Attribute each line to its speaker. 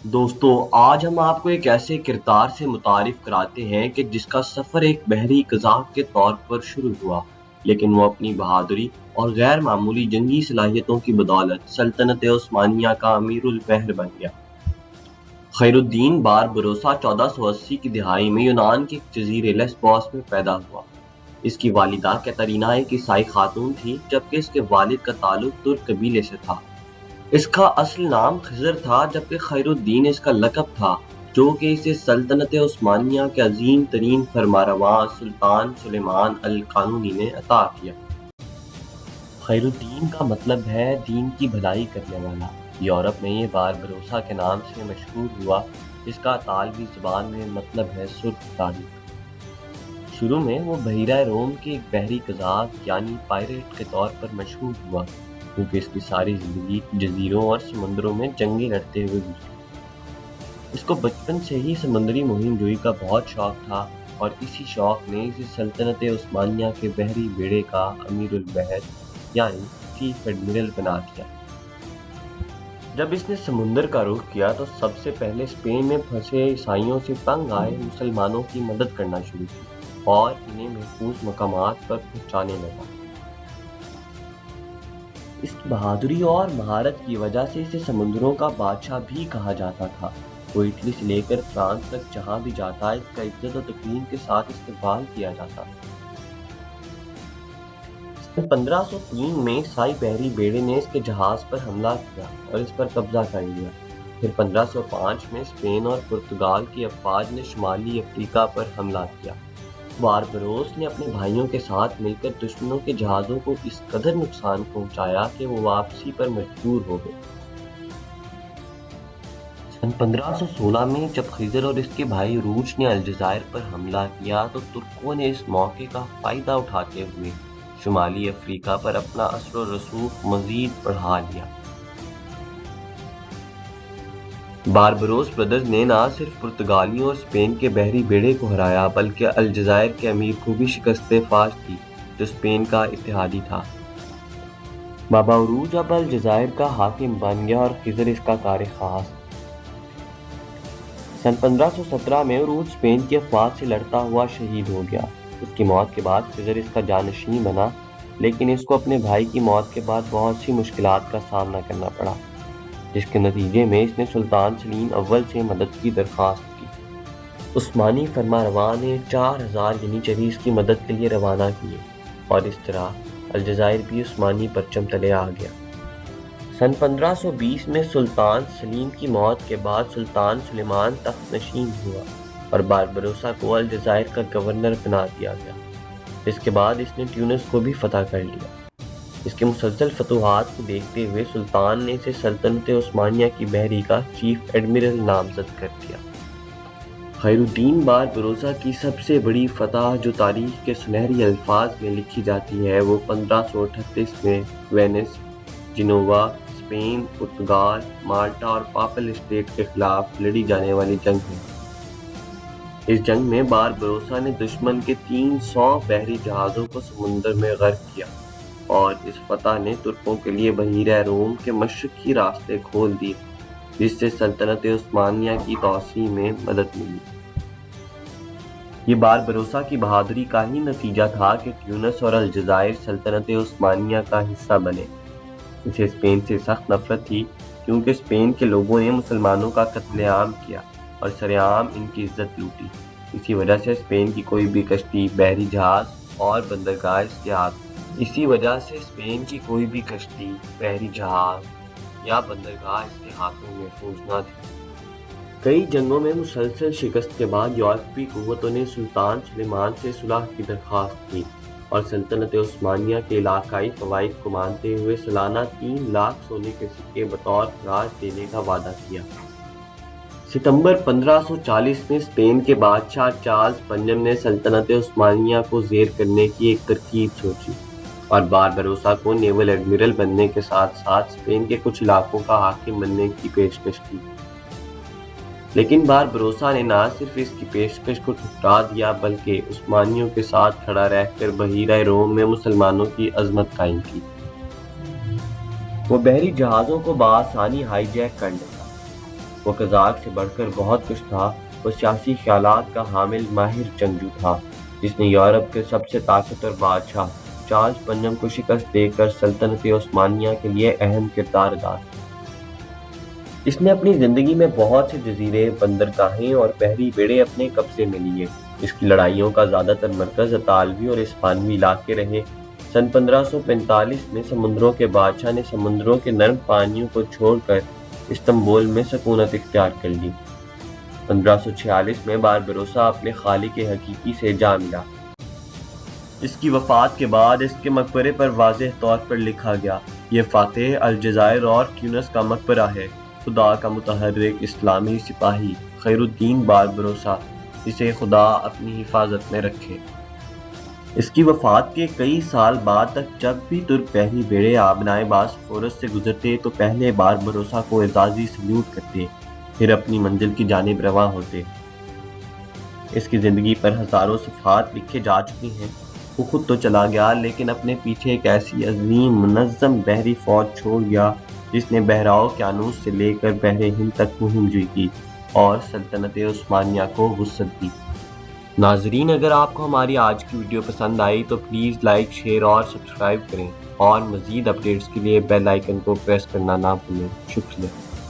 Speaker 1: دوستو آج ہم آپ کو ایک ایسے کردار سے متعارف کراتے ہیں کہ جس کا سفر ایک بحری قزاق کے طور پر شروع ہوا، لیکن وہ اپنی بہادری اور غیر معمولی جنگی صلاحیتوں کی بدولت سلطنت عثمانیہ کا امیر البحر بن گیا۔ خیر الدین باربروسا 1480 کی دہائی میں یونان کے ایک جزیرے لیسبوس میں پیدا ہوا۔ اس کی والدہ کیترینا ایک عیسائی خاتون تھی، جبکہ اس کے والد کا تعلق ترک قبیلے سے تھا۔ اس کا اصل نام خضر تھا، جبکہ خیر الدین اس کا لقب تھا، جو کہ اسے سلطنت عثمانیہ کے عظیم ترین فرمانروا سلطان سلیمان القانونی نے عطا کیا۔ خیر الدین کا مطلب ہے دین کی بھلائی کرنے والا۔ یورپ میں یہ باربروسا کے نام سے مشہور ہوا، جس کا اطالوی زبان میں مطلب ہے سرخ تاریخ۔ شروع میں وہ بحیرہ روم کے ایک بحری قزاق یعنی پائریٹ کے طور پر مشہور ہوا، کیونکہ اس کی ساری زندگی جزیروں اور سمندروں میں جنگیں لڑتے ہوئے گزری۔ اس کو بچپن سے ہی سمندری مہم جوئی کا بہت شوق تھا، اور اسی شوق نے اسے سلطنت عثمانیہ کے بحری بیڑے کا امیر البحر یعنی چیف ایڈمرل بنا دیا۔ جب اس نے سمندر کا رخ کیا تو سب سے پہلے اسپین میں پھنسے عیسائیوں سے تنگ آئے مسلمانوں کی مدد کرنا شروع کی اور انہیں محفوظ مقامات پر پہنچانے لگا۔ اس کی بہادری اور مہارت کی وجہ سے اسے سمندروں کا بادشاہ بھی کہا جاتا تھا۔ وہ اٹلی سے لے کر فرانس تک جہاں بھی جاتا اس کا عزت و تکریم کے ساتھ استقبال کیا جاتا۔ 1503 میں عیسائی بحری بیڑے نے اس کے جہاز پر حملہ کیا اور اس پر قبضہ کر لیا۔ پھر 1505 میں اسپین اور پرتگال کی افواج نے شمالی افریقہ پر حملہ کیا۔ باربروس نے اپنے بھائیوں کے ساتھ مل کر دشمنوں کے جہازوں کو اس قدر نقصان پہنچایا کہ وہ واپسی پر مجبور ہو گئے۔ سن 1516 میں جب خضر اور اس کے بھائی عروج نے الجزائر پر حملہ کیا تو ترکوں نے اس موقع کا فائدہ اٹھاتے ہوئے شمالی افریقہ پر اپنا اثر و رسوخ مزید بڑھا لیا۔ باربروس برادرز نے نہ صرف پرتگالیوں اور اسپین کے بحری بیڑے کو ہرایا بلکہ الجزائر کے امیر کو بھی شکست فاش دی، جو اسپین کا اتحادی تھا۔ بابا عروج اب الجزائر کا حاکم بن گیا اور خضر اس کا کار خاص۔ سن 1517 میں عروج اسپین کی افواج سے لڑتا ہوا شہید ہو گیا۔ اس کی موت کے بعد خضر اس کا جانشین بنا، لیکن اس کو اپنے بھائی کی موت کے بعد بہت سی مشکلات کا سامنا کرنا پڑا، جس کے نتیجے میں اس نے سلطان سلیم اول سے مدد کی درخواست کی۔ عثمانی فرمانروا نے 4000 جنیچری اس کی مدد کے لیے روانہ کیے، اور اس طرح الجزائر بھی عثمانی پرچم تلے آ گیا۔ سن 1520 میں سلطان سلیم کی موت کے بعد سلطان سلیمان تخت نشین ہوا اور باربروسا کو الجزائر کا گورنر بنا دیا گیا۔ اس کے بعد اس نے ٹیونس کو بھی فتح کر لیا۔ اس کے مسلسل فتوحات کو دیکھتے ہوئے سلطان نے اسے سلطنت عثمانیہ کی بحری کا چیف ایڈمرل نامزد کر دیا۔ خیر الدین باربروسا کی سب سے بڑی فتح جو تاریخ کے سنہری الفاظ میں لکھی جاتی ہے وہ 1538 میں وینس، جنوبا، اسپین، پرتگال، مالٹا اور پاپل اسٹیٹ کے خلاف لڑی جانے والی جنگ ہے۔ اس جنگ میں باربروسا نے دشمن کے 300 بحری جہازوں کو سمندر میں غرق کیا، اور اس فتح نے ترکوں کے لیے بحیرہ روم کے مشرقی راستے کھول دیے، جس سے سلطنت عثمانیہ کی توسیع میں مدد ملی۔ یہ باربروسا کی بہادری کا ہی نتیجہ تھا کہ ٹیونس اور الجزائر سلطنت عثمانیہ کا حصہ بنے۔ اسے اسپین سے سخت نفرت تھی، کیونکہ اسپین کے لوگوں نے مسلمانوں کا قتل عام کیا اور سرعام ان کی عزت لوٹی۔ اسی وجہ سے اسپین کی کوئی بھی کشتی، بحری جہاز اور بندرگاہ اس کے ہاتھوں محفوظ نہ تھی۔ کئی جنگوں میں مسلسل شکست کے بعد یورپی قوتوں نے سلطان سلیمان سے صلح کی درخواست کی اور سلطنت عثمانیہ کے علاقائی فوائد کو مانتے ہوئے سالانہ 3 لاکھ سونے کے سکے بطور خراج دینے کا وعدہ کیا۔ ستمبر 1540 میں اسپین کے بادشاہ چارلس پنجم نے سلطنت عثمانیہ کو زیر کرنے کی ایک ترکیب سوچی اور باربروسا کو نیول ایڈمرل بننے کے ساتھ ساتھ اسپین کے کچھ علاقوں کا حاکم بننے کی پیشکش کی۔ لیکن باربروسا نے نہ صرف اس کی پیشکش کو ٹھکرا دیا بلکہ عثمانیوں کے ساتھ کھڑا رہ کر بحیرہ روم میں مسلمانوں کی عظمت قائم کی۔ وہ بحری جہازوں کو بآسانی ہائی جیک کر لیتا، وہ قزاق سے بڑھ کر بہت کچھ تھا۔ وہ سیاسی خیالات کا حامل ماہر جنگجو تھا، جس نے یورپ کے سب سے طاقتور بادشاہ چارلس پنجم کو شکست دے کر سلطنت عثمانیہ کے لیے اہم کردار ادا کیا۔ اس نے اپنی زندگی میں بہت سے جزیرے، بندرگاہیں اور بحری بیڑے اپنے قبضے میں لیے۔ اس کی لڑائیوں کا زیادہ تر مرکز اطالوی اور ہسپانوی علاقے رہے۔ سن 1545 میں سمندروں کے بادشاہ نے سمندروں کے نرم پانیوں کو چھوڑ کر استنبول میں سکونت اختیار کر لی۔ 1546 میں باربروسا اپنے خالق حقیقی سے جا ملا۔ اس کی وفات کے بعد اس کے مقبرے پر واضح طور پر لکھا گیا، یہ فاتح الجزائر اور تیونس کا مقبرہ ہے، خدا کا متحرک اسلامی سپاہی خیر الدین باربروسا، جسے خدا اپنی حفاظت میں رکھے۔ اس کی وفات کے کئی سال بعد تک جب بھی ترک بحری بیڑے آبنائے باسفورس سے گزرتے تو پہلے باربروسا کو اعزازی سلیوٹ کرتے، پھر اپنی منزل کی جانب رواں ہوتے۔ اس کی زندگی پر ہزاروں صفحات لکھے جا چکے ہیں۔ وہ خود تو چلا گیا، لیکن اپنے پیچھے ایک ایسی عظیم منظم بحری فوج چھوڑ گیا جس نے بحراء اوقیانوس سے لے کر بحر ہند تک مہم جوئی کی اور سلطنت عثمانیہ کو وسعت دی۔ ناظرین، اگر آپ کو ہماری آج کی ویڈیو پسند آئی تو پلیز لائک، شیئر اور سبسکرائب کریں، اور مزید اپڈیٹس کے لیے بیل آئیکن کو پریس کرنا نہ بھولیں۔ شکریہ۔